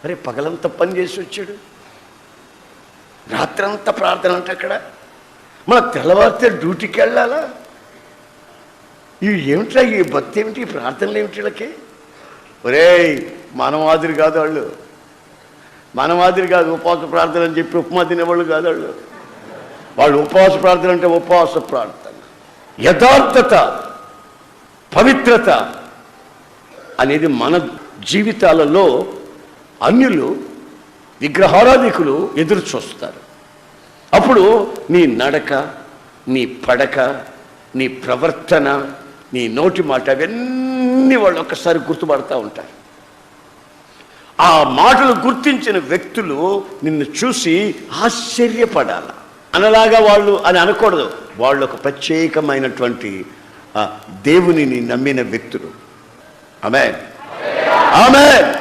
అరే పగలంతా పని చేసి వచ్చాడు, రాత్రంతా ప్రార్థన అంటే అక్కడ, మన తెల్లవారితే డ్యూటీకి వెళ్ళాలా? ఇవి ఏమిట్రా, ఈ భక్తి ఏమిటి, ఈ ప్రార్థనలు ఏమిటి వీళ్ళకి? ఒరేయ్ మన మాదిరి కాదు వాళ్ళు, మన మాదిరి కాదు. ఉపవాస ప్రార్థన అని చెప్పి ఉప్మా తినేవాళ్ళు కాదు వాళ్ళు. వాళ్ళు ఉపవాస ప్రార్థన అంటే ఉపవాస ప్రార్థన, యథార్థత, పవిత్రత అనేది మన జీవితాలలో అన్యులు, విగ్రహారాధికులు ఎదురు చూస్తారు. అప్పుడు నీ నడక, నీ పడక, నీ ప్రవర్తన, నీ నోటి మాట, అవన్నీ వాళ్ళు ఒక్కసారి గుర్తుపడతా ఉంటారు. ఆ మాటలు గుర్తించిన వ్యక్తులు నిన్ను చూసి ఆశ్చర్యపడాల. అనలాగా వాళ్ళు అని అనకూడదు, వాళ్ళు ఒక ప్రత్యేకమైనటువంటి దేవునిని నమ్మిన వ్యక్తులు. ఆమేన్, ఆమేన్.